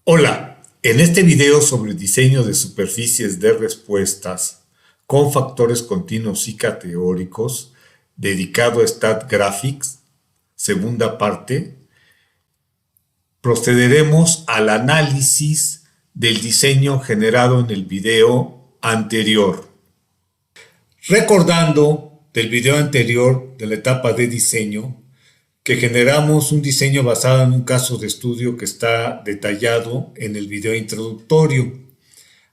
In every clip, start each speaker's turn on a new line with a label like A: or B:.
A: Hola, en este video sobre diseño de superficies de respuestas con factores continuos y categóricos, dedicado a StatGraphics, segunda parte, procederemos al análisis del diseño generado en el video anterior. Recordando del video anterior de la etapa de diseño, que generamos un diseño basado en un caso de estudio que está detallado en el video introductorio.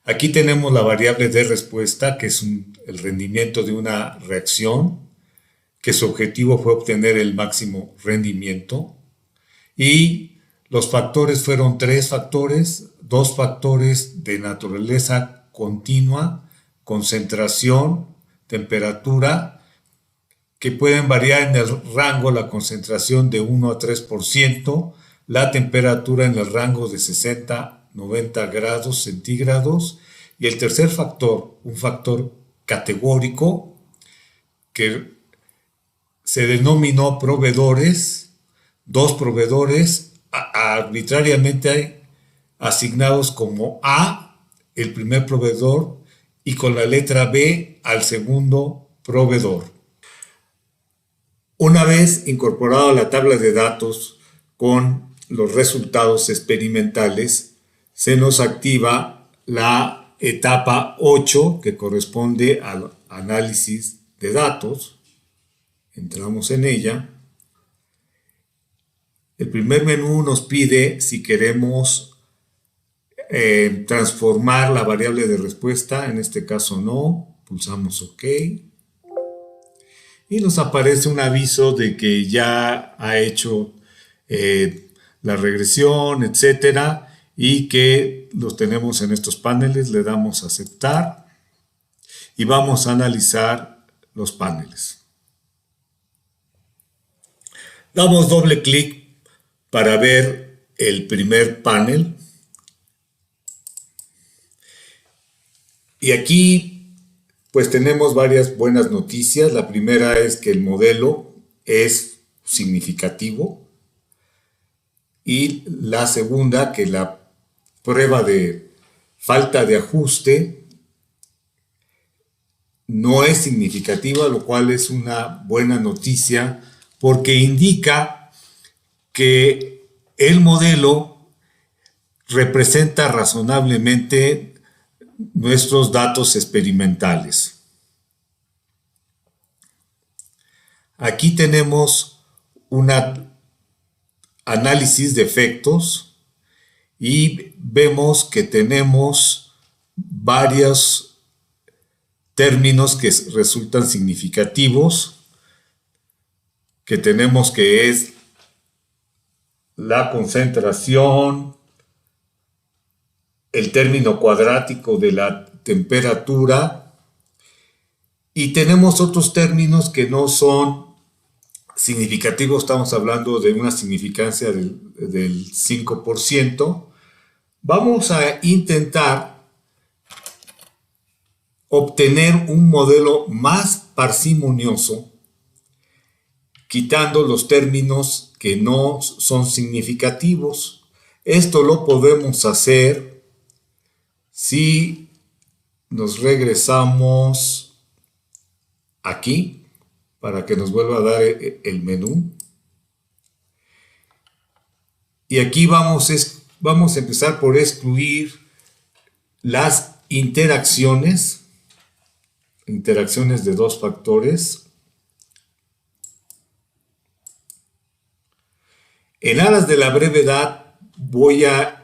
A: Aquí tenemos la variable de respuesta, que es el rendimiento de una reacción, que su objetivo fue obtener el máximo rendimiento. Y los factores fueron tres factores, dos factores de naturaleza continua, concentración, temperatura, que pueden variar en el rango la concentración de 1 a 3%, la temperatura en el rango de 60 a 90 grados centígrados, y el tercer factor, un factor categórico, que se denominó proveedores, dos proveedores arbitrariamente asignados como A, el primer proveedor, y con la letra B al segundo proveedor. Una vez incorporado a la tabla de datos con los resultados experimentales, se nos activa la etapa 8, que corresponde al análisis de datos. Entramos en ella. El primer menú nos pide si queremos transformar la variable de respuesta. En este caso no. Pulsamos OK. Y nos aparece un aviso de que ya ha hecho la regresión, etcétera, y que los tenemos en estos paneles. Le damos a aceptar y vamos a analizar los paneles. Damos doble clic para ver el primer panel. Y aquí pues tenemos varias buenas noticias. La primera es que el modelo es significativo. Y la segunda, que la prueba de falta de ajuste no es significativa, lo cual es una buena noticia porque indica que el modelo representa razonablemente nuestros datos experimentales. Aquí tenemos un análisis de efectos y vemos que tenemos varios términos que resultan significativos, que tenemos que es la concentración, el término cuadrático de la temperatura, y tenemos otros términos que no son significativos. Estamos hablando de una significancia del 5%. Vamos a intentar obtener un modelo más parsimonioso, quitando los términos que no son significativos. Esto lo podemos hacer si nos regresamos aquí para que nos vuelva a dar el menú. Y aquí vamos a empezar por excluir las interacciones de dos factores. En aras de la brevedad voy a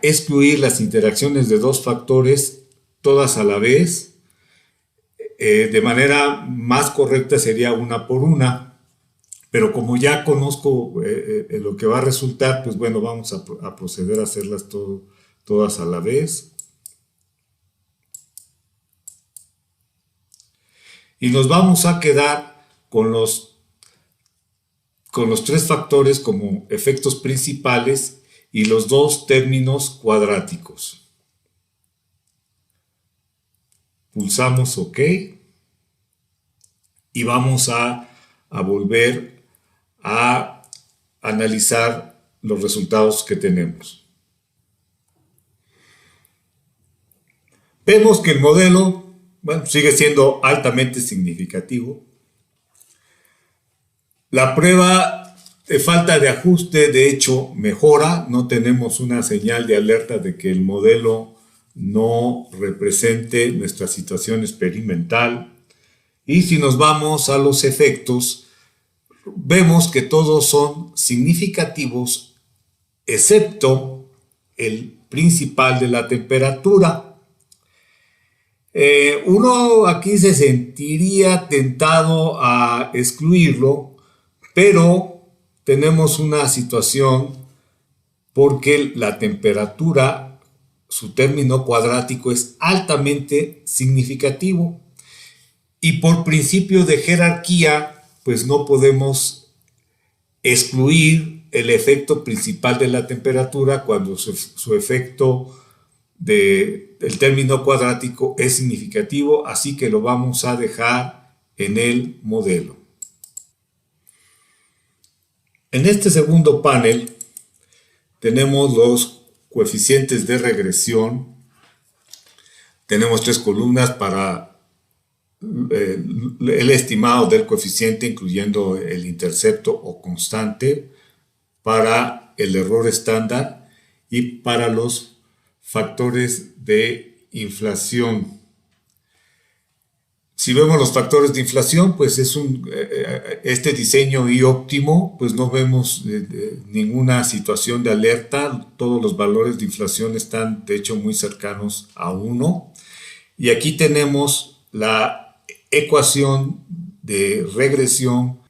A: excluir las interacciones de dos factores todas a la vez. De manera más correcta sería una por una, pero como ya conozco lo que va a resultar, pues bueno, vamos a proceder a hacerlas todas a la vez. Y nos vamos a quedar con los tres factores como efectos principales y los dos términos cuadráticos. Pulsamos OK y vamos a volver a analizar los resultados que tenemos. Vemos que el modelo, bueno, sigue siendo altamente significativo. La prueba de falta de ajuste, de hecho, mejora. No tenemos una señal de alerta de que el modelo no represente nuestra situación experimental. Y si nos vamos a los efectos, vemos que todos son significativos, excepto el principal de la temperatura. Uno aquí se sentiría tentado a excluirlo, pero tenemos una situación porque la temperatura, su término cuadrático, es altamente significativo. Y por principio de jerarquía, pues no podemos excluir el efecto principal de la temperatura cuando su efecto del término cuadrático es significativo, así que lo vamos a dejar en el modelo. En este segundo panel tenemos los coeficientes de regresión. Tenemos 3 columnas para el estimado del coeficiente, incluyendo el intercepto o constante, para el error estándar y para los factores de inflación. Si vemos los factores de inflación, pues es este diseño y óptimo, pues no vemos ninguna situación de alerta. Todos los valores de inflación están de hecho muy cercanos a 1. Y aquí tenemos la ecuación de regresión.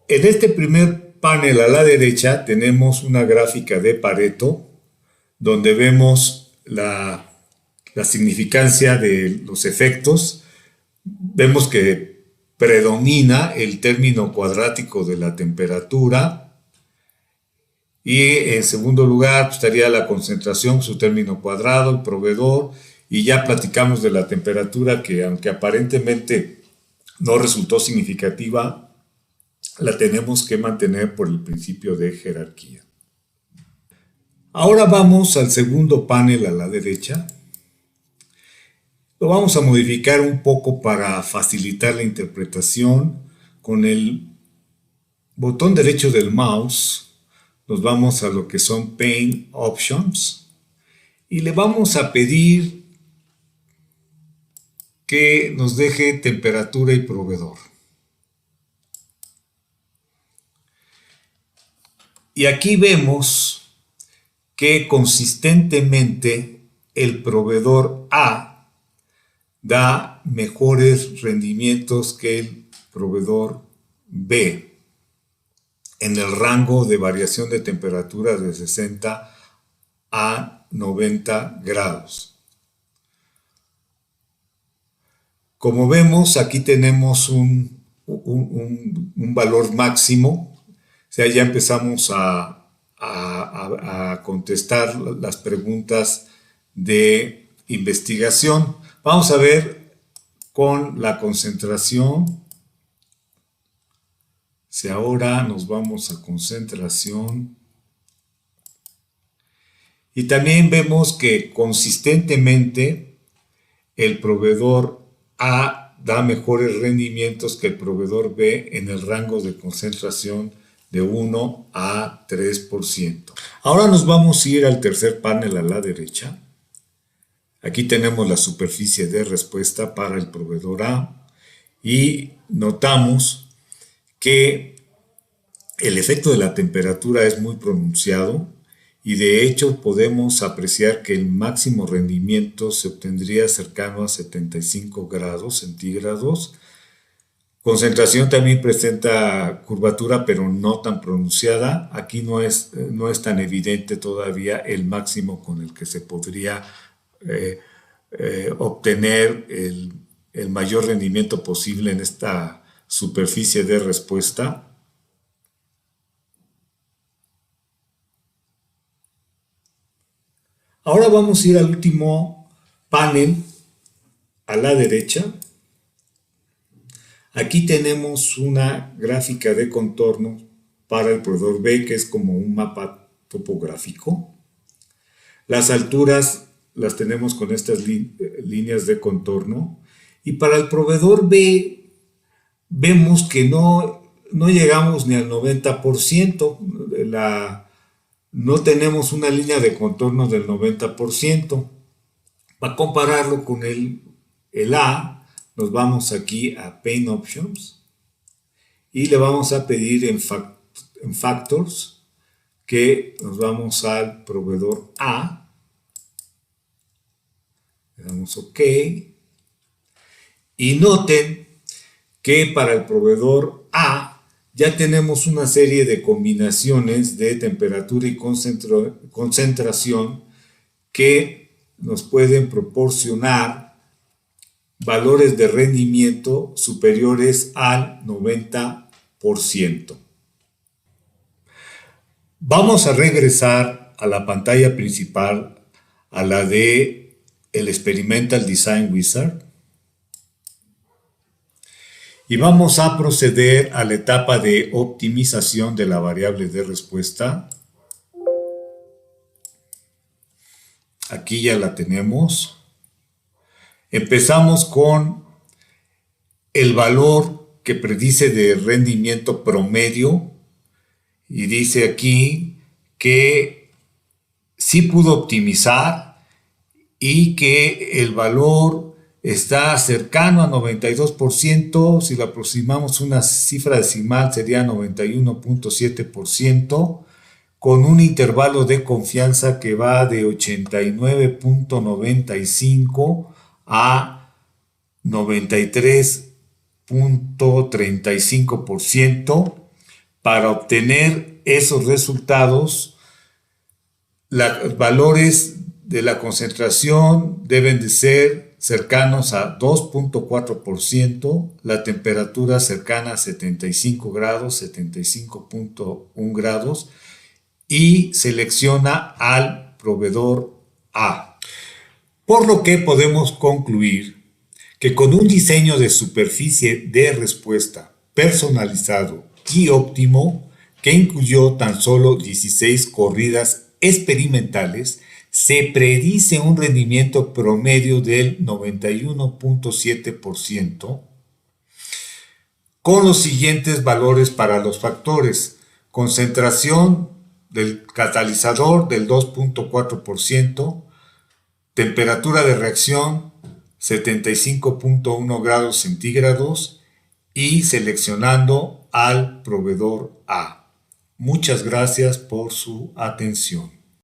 A: En este primer panel a la derecha tenemos una gráfica de Pareto, donde vemos la significancia de los efectos. Vemos que predomina el término cuadrático de la temperatura y en segundo lugar estaría la concentración, su término cuadrado, el proveedor, y ya platicamos de la temperatura que aunque aparentemente no resultó significativa, la tenemos que mantener por el principio de jerarquía. Ahora vamos al segundo panel a la derecha. Lo vamos a modificar un poco para facilitar la interpretación. Con el botón derecho del mouse nos vamos a lo que son Pane Options y le vamos a pedir que nos deje temperatura y proveedor. Y aquí vemos que consistentemente el proveedor A da mejores rendimientos que el proveedor B en el rango de variación de temperatura de 60 a 90 grados. Como vemos, aquí tenemos un valor máximo. O sea, ya empezamos a contestar las preguntas de investigación. Vamos a ver con la concentración. Si ahora nos vamos a concentración. Y también vemos que consistentemente el proveedor A da mejores rendimientos que el proveedor B en el rango de concentración de 1 a 3%. Ahora nos vamos a ir al tercer panel a la derecha. Aquí tenemos la superficie de respuesta para el proveedor A y notamos que el efecto de la temperatura es muy pronunciado y de hecho podemos apreciar que el máximo rendimiento se obtendría cercano a 75 grados centígrados. Concentración también presenta curvatura, pero no tan pronunciada. Aquí no es tan evidente todavía el máximo con el que se podría obtener el mayor rendimiento posible en esta superficie de respuesta. Ahora vamos a ir al último panel a la derecha. Aquí tenemos una gráfica de contorno para el proveedor B, que es como un mapa topográfico. Las alturas las tenemos con estas líneas de contorno. Y para el proveedor B, vemos que no llegamos ni al 90%. No tenemos una línea de contorno del 90%. Para compararlo con el A, nos vamos aquí a Pane Options y le vamos a pedir en Factors que nos vamos al proveedor A. Le damos OK. Y noten que para el proveedor A ya tenemos una serie de combinaciones de temperatura y concentración que nos pueden proporcionar valores de rendimiento superiores al 90%. Vamos a regresar a la pantalla principal, a la de el Experimental Design Wizard. Y vamos a proceder a la etapa de optimización de la variable de respuesta. Aquí ya la tenemos. Empezamos con el valor que predice de rendimiento promedio. Y dice aquí que sí pudo optimizar y que el valor está cercano a 92%, si lo aproximamos una cifra decimal sería 91.7%, con un intervalo de confianza que va de 89.95 a 93.35%. Para obtener esos resultados, los valores de la concentración deben de ser cercanos a 2.4%, la temperatura cercana a 75 grados, 75.1 grados, y selecciona al proveedor A. Por lo que podemos concluir que con un diseño de superficie de respuesta personalizado y óptimo, que incluyó tan solo 16 corridas experimentales, se predice un rendimiento promedio del 91.7% con los siguientes valores para los factores: concentración del catalizador del 2.4%, temperatura de reacción 75.1 grados centígrados y seleccionando al proveedor A. Muchas gracias por su atención.